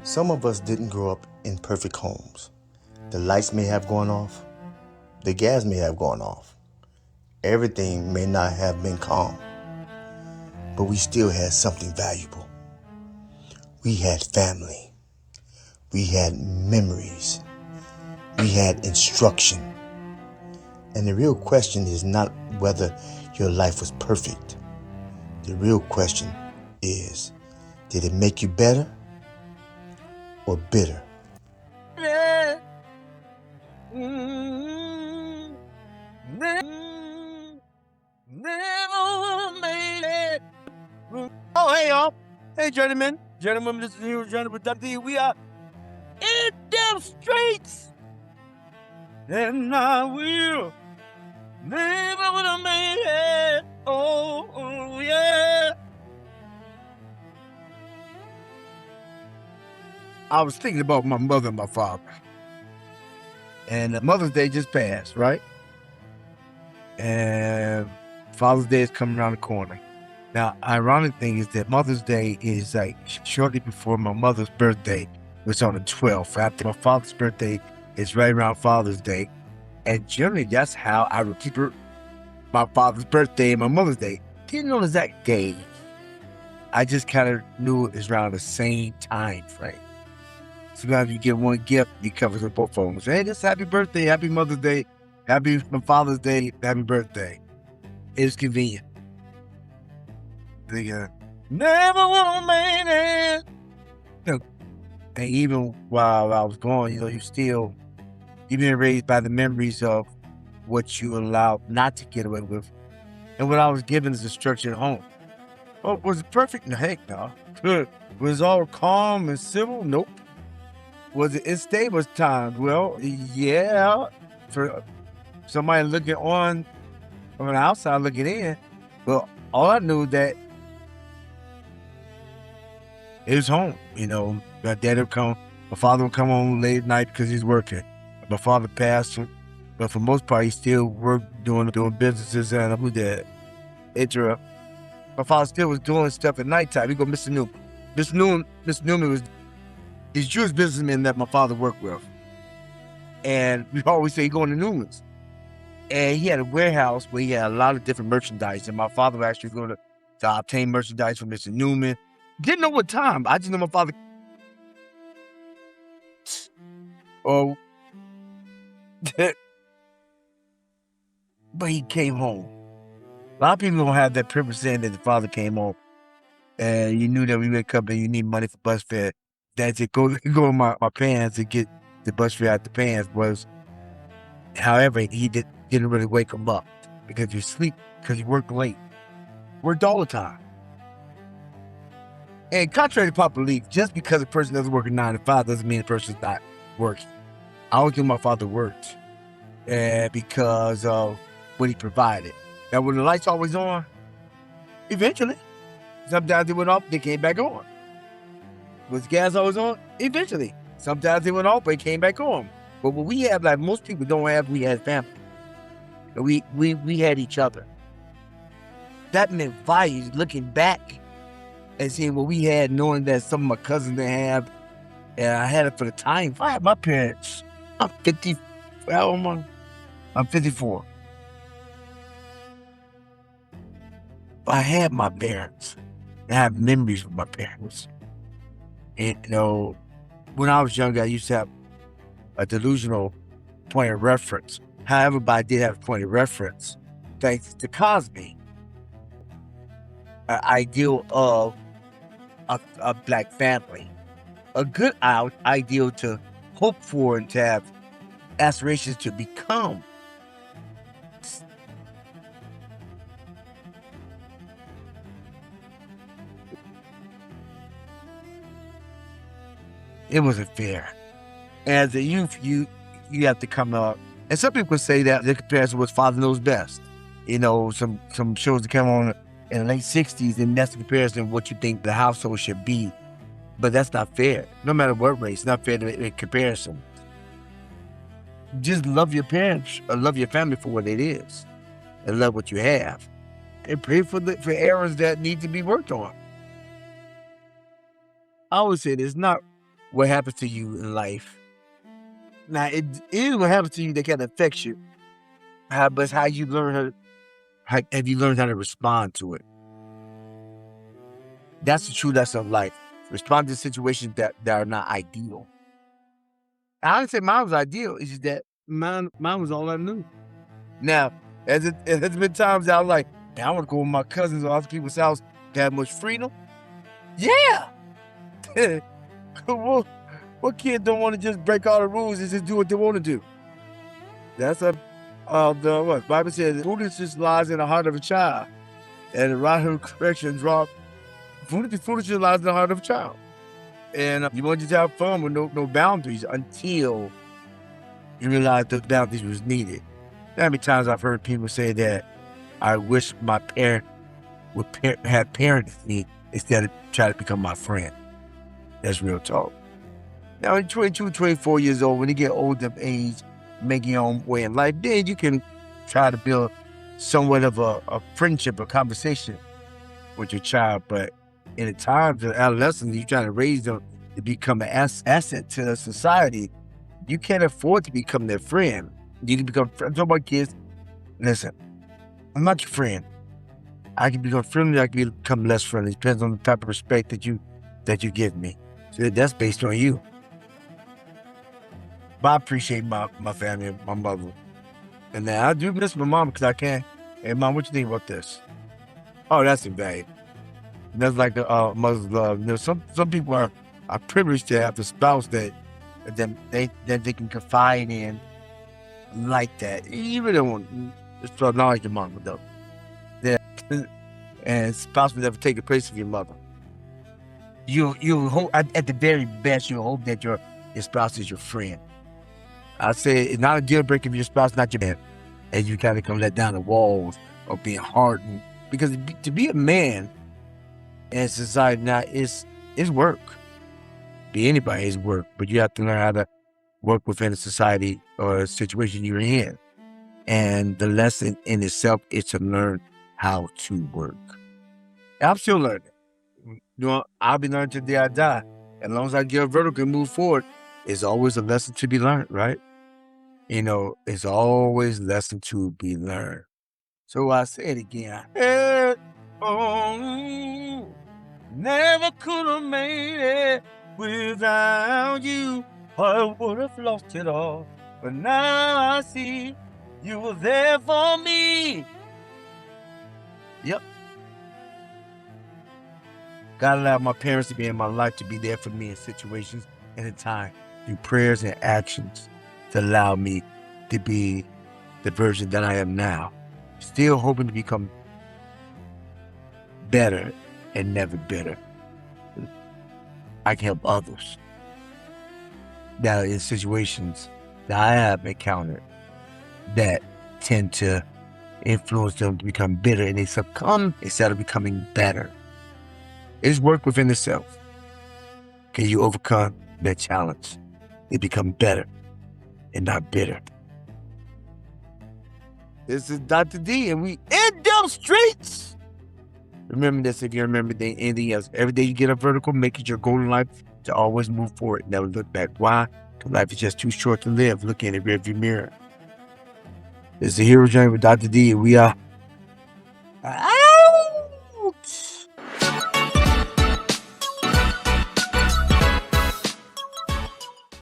Some of us didn't grow up in perfect homes. The lights may have gone off, the gas may have gone off, everything may not have been calm, but we still had something valuable. We had family, we had memories, we had instruction. And the real question is not whether your life was perfect. The real question is, did it make you better or bitter? Yeah. Never made it. Oh, hey, y'all. Hey, gentlemen. Gentlemen, this is Hero Gentlemen W. We are in them streets. And I will never would have made it. Oh, yeah. I was thinking about my mother and my father. And Mother's Day just passed, right? And Father's Day is coming around the corner. Now, ironic thing is that Mother's Day is like shortly before my mother's birthday, which is on the 12th. After my father's birthday is right around Father's Day. And generally, that's how I would keep my father's birthday and my Mother's Day. Didn't know the exact day. I just kind of knew it was around the same time frame. Sometimes you get one gift, you cover the both of them. Say, hey, just happy birthday, happy Mother's Day, happy my Father's Day, happy birthday. It's convenient. They never would have made it. And even while I was gone, you've been raised by the memories of what you allowed not to get away with. And what I was given is a structured home. Oh, was it perfect? No, heck no. Was it all calm and civil? Nope. Was it unstable at times? Well, yeah. For somebody looking on from the outside looking in, well, all I knew that it was home. My dad would come, my father would come home late at night because he's working. My father passed, but for the most part, he still worked doing businesses and who did interrupt. My father still was doing stuff at nighttime. We go, Mr. Newman. Mr. Newman was this Jewish businessman that my father worked with. And we always say he going to Newman's. And he had a warehouse where he had a lot of different merchandise. And my father would actually go to obtain merchandise from Mr. Newman. Didn't know what time. I just know my father. Oh. But he came home. A lot of people don't have that privilege saying that the father came home. And you knew that we wake up and you need money for bus fare. That's it. Go to my parents and get the bus fare out the pants was. However, he didn't really wake him up because you sleep, because you work late. Worked all the time. And contrary to popular belief, just because a person doesn't work a 9 to 5 doesn't mean the person's not working. I always knew my father worked because of what he provided. Now, when the lights always on, eventually, sometimes they went off, they came back on. Was gas always on? Eventually. Sometimes they went off, but it came back on. But what we have, like most people don't have, we had family. We had each other. That meant values, looking back and seeing what we had, knowing that some of my cousins didn't have, and I had it for the time. If I had my parents, I'm 50, I'm 54. I had my parents. I have memories of my parents. And, when I was younger, I used to have a delusional point of reference. However, I did have a point of reference thanks to Cosby. An ideal of a black family. A good ideal to hope for and to have aspirations to become. It wasn't fair. As a youth, you have to come up. And some people say that the comparison was Father Knows Best. Some shows that come on in the late 60s, and that's the comparison of what you think the household should be. But that's not fair. No matter what race, it's not fair to make comparison. Just love your parents or love your family for what it is and love what you have. And pray for errors that need to be worked on. I always say it's not what happens to you in life. Now, it is what happens to you that kind of affects you. But it's how you learn have you learned how to respond to it? That's the true lesson of life. Respond to situations that are not ideal. I didn't say mine was ideal. It's just that mine was all I knew. Now, it has been times I was like, man, I want to go with my cousins or other people's house to have much freedom. Yeah. What kid don't want to just break all the rules and just do what they want to do? That's the Bible says, foolishness lies in the heart of a child, and the right of correction draw. Foolishness lies in the heart of a child, and you want to just have fun with no boundaries until you realize those boundaries was needed. How many times I've heard people say that I wish my parent would have parented me instead of trying to become my friend. That's real talk. Now, at 22, 24 years old, when you get older of age, making your own way in life, then you can try to build somewhat of a friendship, a conversation with your child. But in the times of adolescence, you're trying to raise them to become an asset to the society. You can't afford to become their friend. You can become friends with my kids. Listen, I'm not your friend. I can become friendly, I can become less friendly. It depends on the type of respect that you give me. So that's based on you. But I appreciate my family, my mother. And then I do miss my mom because I can't. Hey, Mom, what you think about this? Oh, that's invaluable. That's like the mother's love. You know, some people are privileged to have a spouse that they can confide in like that. You really don't want just to acknowledge your mom, though. Yeah. And spouse will never take the place of your mother. You hope at the very best, you hope that your spouse is your friend. I say it's not a deal breaker if your spouse not your man, and you kind of come let down the walls of being hardened. Because to be a man in society now is work. Be anybody is work, but you have to learn how to work within a society or a situation you're in. And the lesson in itself is to learn how to work. And I'm still learning. You know, I'll be learning till the day I die. As long as I get vertical and move forward, it's always a lesson to be learned, right? You know, it's always a lesson to be learned. So I say it again. Never could have made it without you. I would have lost it all. But now I see you were there for me. Yep. God allowed my parents to be in my life, to be there for me in situations and in time, through prayers and actions, to allow me to be the version that I am now. Still hoping to become better and never bitter. I can help others that are in situations that I have encountered that tend to influence them to become bitter, and they succumb instead of becoming better. It's work within itself. Can you overcome that challenge and become better and not bitter? This is Dr. D, and we in them streets. Remember this, if you remember anything else. Every day you get up vertical, make it your goal in life to always move forward, never look back. Why? Because life is just too short to live. Look in the rearview mirror. This is the Hero Journey with Dr. D, and we are